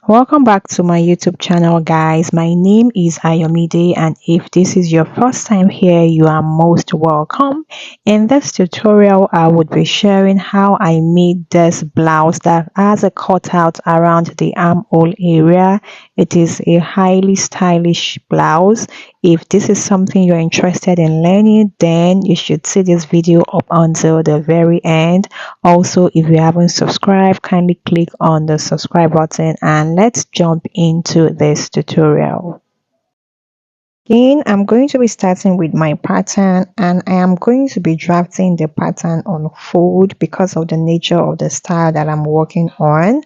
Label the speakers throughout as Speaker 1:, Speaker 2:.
Speaker 1: Welcome back to my YouTube channel, guys. My name is Ayomide, and if this is your first time here, you are most welcome. In this tutorial, I would be sharing how I made this blouse that has a cutout around the armhole area. It is a highly stylish blouse. If this is something you're interested in learning, then you should see this video up until the very end. Also, if you haven't subscribed, kindly click on the subscribe button and let's jump into this tutorial. Again, I'm going to be starting with my pattern, and I am going to be drafting the pattern on fold because of the nature of the style that I'm working on.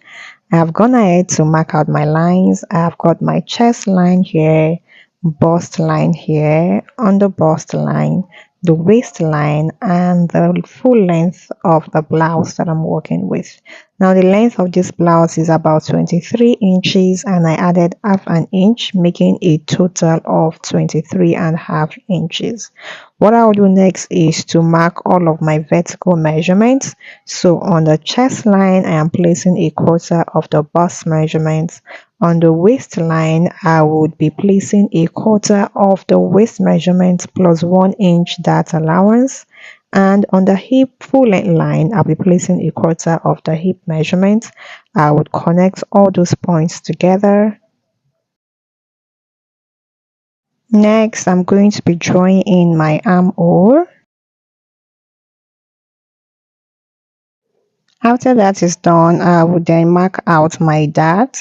Speaker 1: I've gone ahead to mark out my lines. I've got my chest line here, bust line here, under bust line, the waistline, and the full length of the blouse that I'm working with. Now the length of this blouse is about 23 inches, and I added half an inch, making a total of 23.5 inches. What I'll do next is to mark all of my vertical measurements. So on the chest line, I am placing a quarter of the bust measurements. On the waistline, I would be placing a quarter of the waist measurement plus 1 inch dart allowance. And on the hip full length line, I'll be placing a quarter of the hip measurement. I would connect all those points together. Next, I'm going to be drawing in my armhole. After that is done, I would then mark out my dart.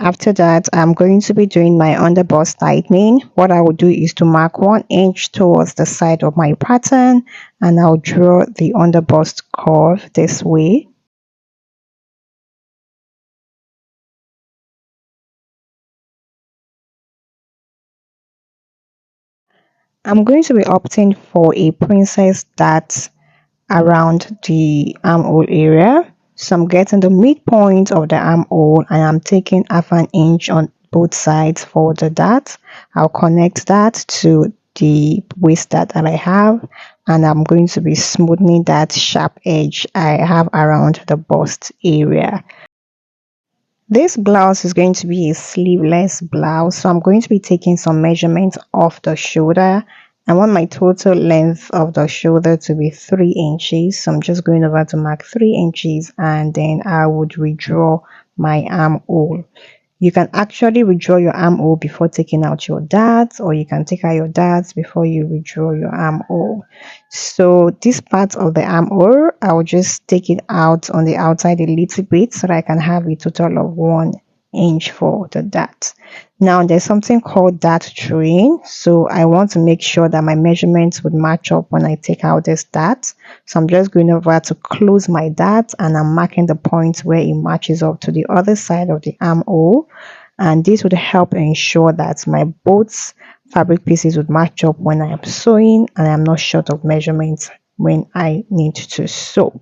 Speaker 1: After that, I'm going to be doing my underbust tightening. What I will do is to mark 1 inch towards the side of my pattern, and I'll draw the underbust curve this way. I'm going to be opting for a princess dart around the armhole area. So I'm getting the midpoint of the armhole and I'm taking half an inch on both sides for the dart. I'll connect that to the waist dart that I have, and I'm going to be smoothing that sharp edge I have around the bust area. This blouse is going to be a sleeveless blouse, so I'm going to be taking some measurements off the shoulder. I want my total length of the shoulder to be 3 inches, so I'm just going over to mark 3 inches, and then I would redraw my armhole. You can actually redraw your armhole before taking out your darts, or you can take out your darts before you redraw your armhole. So this part of the armhole, I'll just take it out on the outside a little bit so that I can have a total of 1 inch for the dart. Now there's something called dart train, so I want to make sure that my measurements would match up when I take out this dart. So I'm just going over to close my dart, and I'm marking the point where it matches up to the other side of the armhole, and this would help ensure that my both fabric pieces would match up when I am sewing, and I'm not short of measurements when I need to sew.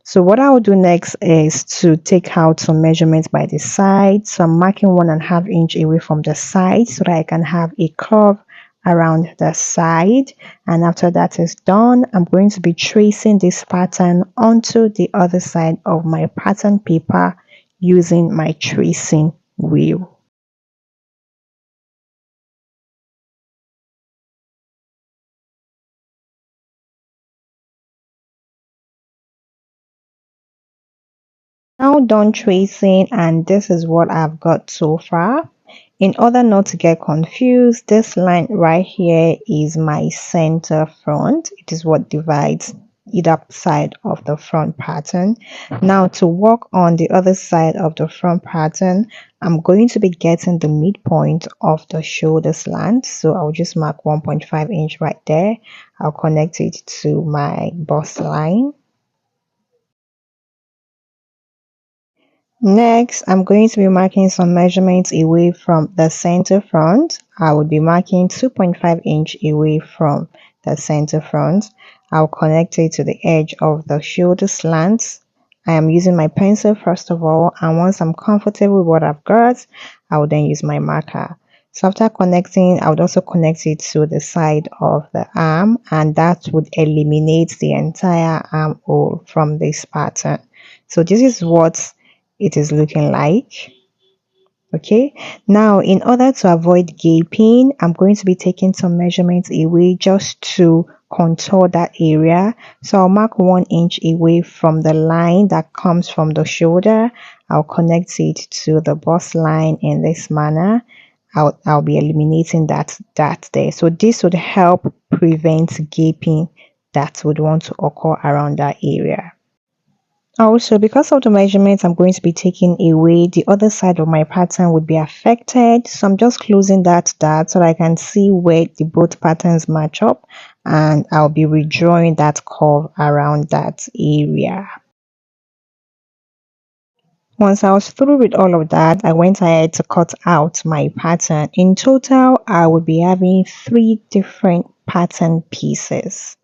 Speaker 1: So what I will do next is to take out some measurements by the side. So I'm marking 1.5 inch away from the side so that I can have a curve around the side. And after that is done, I'm going to be tracing this pattern onto the other side of my pattern paper using my tracing wheel. Now done tracing, and this is what I've got so far. In order not to get confused, this line right here is my center front. It is what divides either side of the front pattern. Now to work on the other side of the front pattern, I'm going to be getting the midpoint of the shoulder slant. So I'll just mark 1.5 inch right there. I'll connect it to my bust line. Next, I'm going to be marking some measurements away from the center front. I will be marking 2.5 inch away from the center front. I'll connect it to the edge of the shoulder slants. I am using my pencil first of all, and once I'm comfortable with what I've got, I will then use my marker. So after connecting, I would also connect it to the side of the arm, and that would eliminate the entire armhole from this pattern. So this is what it is looking like. Okay, now in order to avoid gaping, I'm going to be taking some measurements away just to contour that area. So I'll mark 1 inch away from the line that comes from the shoulder. I'll connect it to the bust line in this manner. I'll be eliminating that there. So this would help prevent gaping that would want to occur around that area. Also, because of the measurements I'm going to be taking away, the other side of my pattern would be affected. So I'm just closing that dart so that I can see where the both patterns match up, and I'll be redrawing that curve around that area. Once I was through with all of that, I went ahead to cut out my pattern. In total, I would be having 3 different pattern pieces.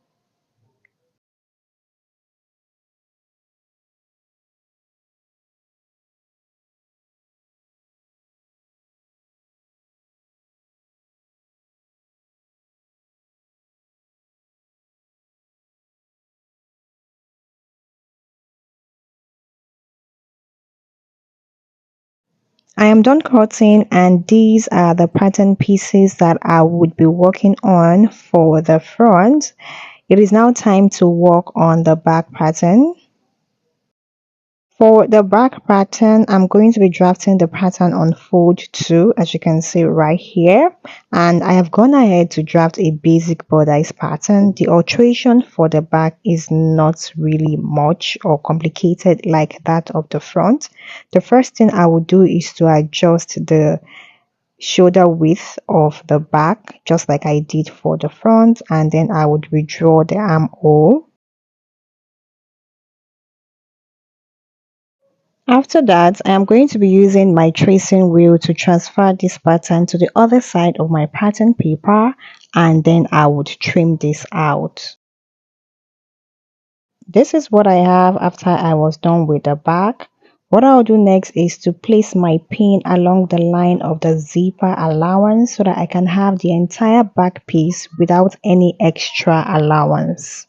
Speaker 1: I am done cutting, and these are the pattern pieces that I would be working on for the front. It is now time to work on the back pattern. For the back pattern, I'm going to be drafting the pattern on fold 2, as you can see right here, and I have gone ahead to draft a basic bodice pattern. The alteration for the back is not really much or complicated like that of the front. The first thing I will do is to adjust the shoulder width of the back just like I did for the front, and then I would redraw the armhole. After that, I am going to be using my tracing wheel to transfer this pattern to the other side of my pattern paper, and then I would trim this out. This is what I have after I was done with the back. What I'll do next is to place my pin along the line of the zipper allowance so that I can have the entire back piece without any extra allowance.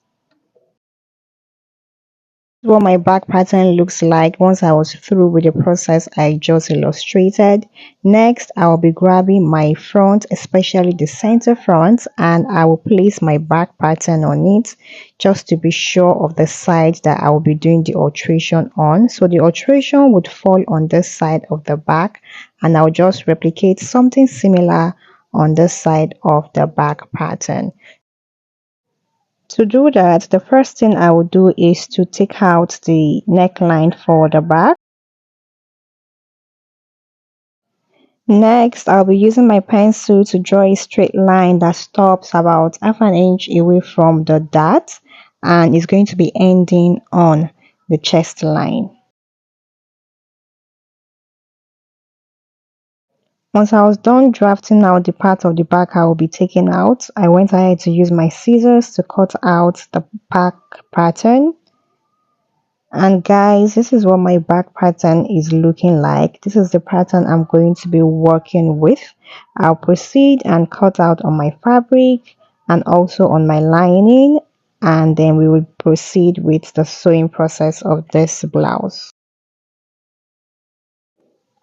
Speaker 1: What my back pattern looks like once I was through with the process I just illustrated. Next, I will be grabbing my front, especially the center front, and I will place my back pattern on it just to be sure of the side that I will be doing the alteration on. So the alteration would fall on this side of the back, and I'll just replicate something similar on this side of the back pattern. To do that, the first thing I will do is to take out the neckline for the back. Next, I'll be using my pencil to draw a straight line that stops about half an inch away from the dart and is going to be ending on the chest line. Once I was done drafting out the part of the back I will be taking out, I went ahead to use my scissors to cut out the back pattern. And guys, this is what my back pattern is looking like. This is the pattern I'm going to be working with. I'll proceed and cut out on my fabric and also on my lining, and then we will proceed with the sewing process of this blouse.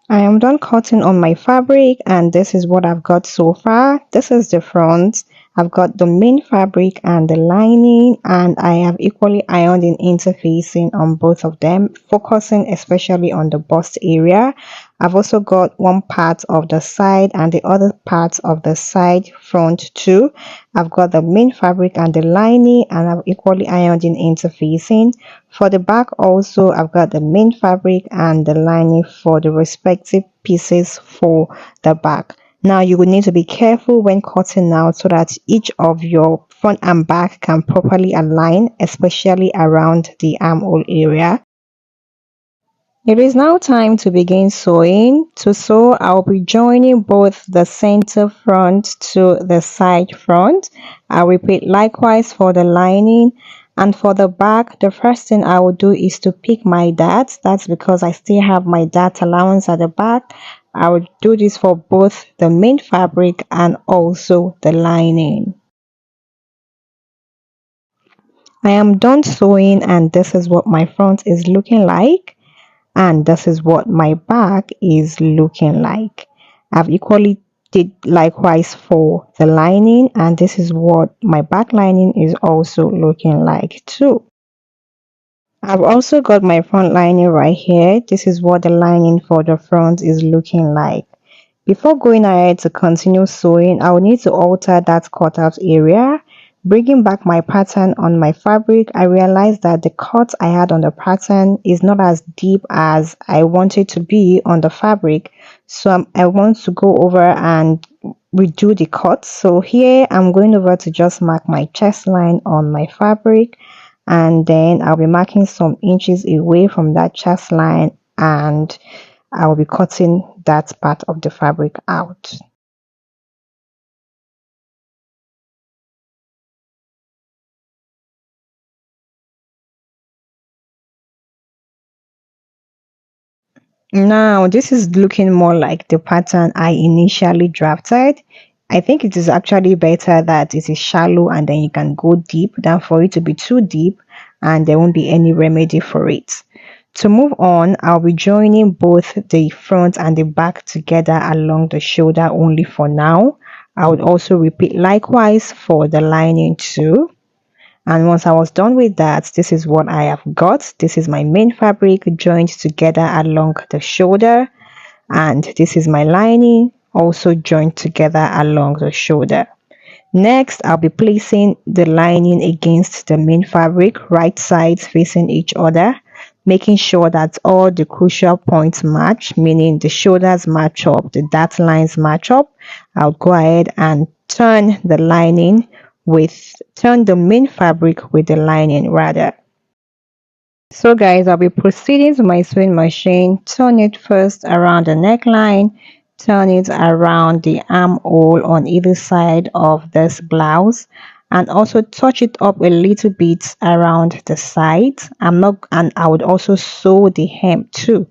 Speaker 1: I am done cutting on my fabric, and this is what I've got so far. This is the front. I've got the main fabric and the lining, and I have equally ironed in interfacing on both of them, focusing especially on the bust area. I've also got one part of the side and the other part of the side front too. I've got the main fabric and the lining, and I've equally ironed in interfacing. For the back also, I've got the main fabric and the lining for the respective pieces for the back. Now you will need to be careful when cutting out so that each of your front and back can properly align, especially around the armhole area. It is now time to begin sewing. To sew, I'll be joining both the center front to the side front. I'll repeat likewise for the lining. And for the back, the first thing I will do is to pick my dart. That's because I still have my dart allowance at the back. I will do this for both the main fabric and also the lining. I am done sewing and this is what my front is looking like, and this is what my back is looking like. I've equally did likewise for the lining, and this is what my back lining is also looking like too. I've also got my front lining right here. This is what the lining for the front is looking like. Before going ahead to continue sewing, I will need to alter that cutout area. Bringing back my pattern on my fabric, I realized that the cut I had on the pattern is not as deep as I want it to be on the fabric. So I want to go over and redo the cut. So here I'm going over to just mark my chest line on my fabric, and then I'll be marking some inches away from that chest line, and I will be cutting that part of the fabric out. Now, this is looking more like the pattern I initially drafted. I think it is actually better that it is shallow and then you can go deep than for it to be too deep and there won't be any remedy for it. To move on, I'll be joining both the front and the back together along the shoulder only for now. I would also repeat likewise for the lining too. And once I was done with that, this is what I have got. This is my main fabric joined together along the shoulder, and this is my lining also joined together along the shoulder. Next, I'll be placing the lining against the main fabric, right sides facing each other, making sure that all the crucial points match, meaning the shoulders match up, the dart lines match up. I'll go ahead and turn the main fabric with the lining rather. So guys, I'll be proceeding to my sewing machine, turn it first around the neckline, turn it around the armhole on either side of this blouse, and also touch it up a little bit around the sides. And I would also sew the hem too.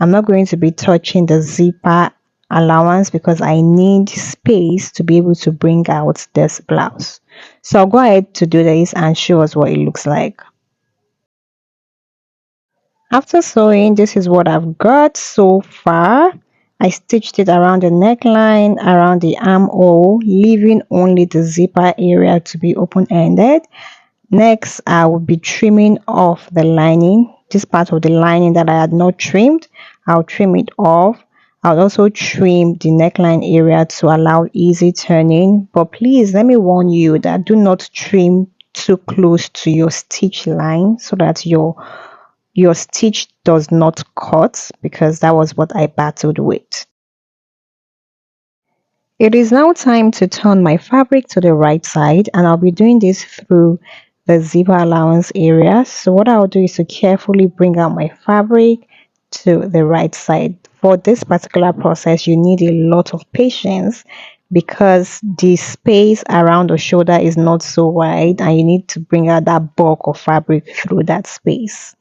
Speaker 1: I'm not going to be touching the zipper allowance because I need space to be able to bring out this blouse. So I'll go ahead to do this and show us what it looks like. After sewing, this is what I've got so far. I stitched it around the neckline, around the armhole, leaving only the zipper area to be open-ended. Next, I will be trimming off the lining. This part of the lining that I had not trimmed, I'll trim it off. I'll also trim the neckline area to allow easy turning. But please, let me warn you that do not trim too close to your stitch line so that your stitch does not cut, because that was what I battled with. It is now time to turn my fabric to the right side, and I'll be doing this through the zipper allowance area. So what I'll do is to carefully bring out my fabric to the right side. For this particular process, you need a lot of patience because the space around the shoulder is not so wide and you need to bring out that bulk of fabric through that space.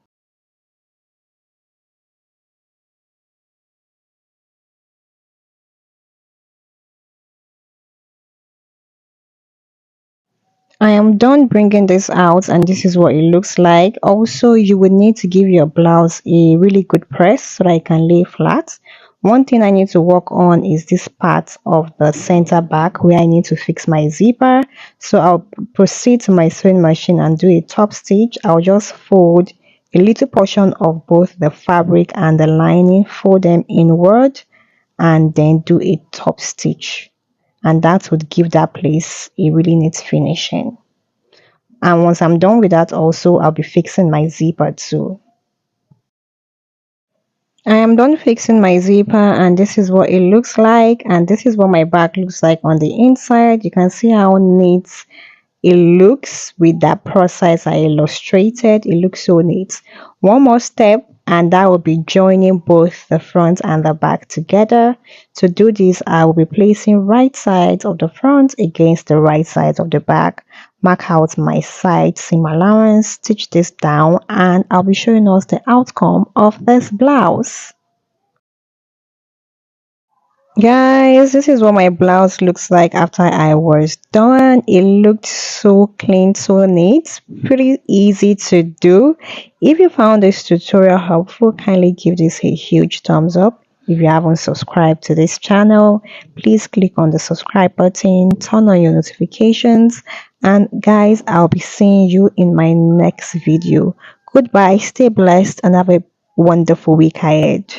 Speaker 1: I am done bringing this out and this is what it looks like. Also, you would need to give your blouse a really good press so that it can lay flat. One thing I need to work on is this part of the center back where I need to fix my zipper. So I'll proceed to my sewing machine and do a top stitch. I'll just fold a little portion of both the fabric and the lining, fold them inward, and then do a top stitch, and that would give that place a really neat finishing. And once I'm done with that, also I'll be fixing my zipper too. I am done fixing my zipper and this is what it looks like, and this is what my back looks like on the inside. You can see how neat it looks with that process I illustrated. It looks so neat. One more step and that will be joining both the front and the back together. To do this, I will be placing right sides of the front against the right sides of the back. Mark out my side seam allowance, stitch this down, and I'll be showing us the outcome of this blouse. Guys, this is what my blouse looks like after I was done. It looked so clean, so neat, pretty easy to do. If you found this tutorial helpful, kindly give this a huge thumbs up. If you haven't subscribed to this channel, please click on the subscribe button, turn on your notifications, and guys, I'll be seeing you in my next video. Goodbye, stay blessed, and have a wonderful week ahead.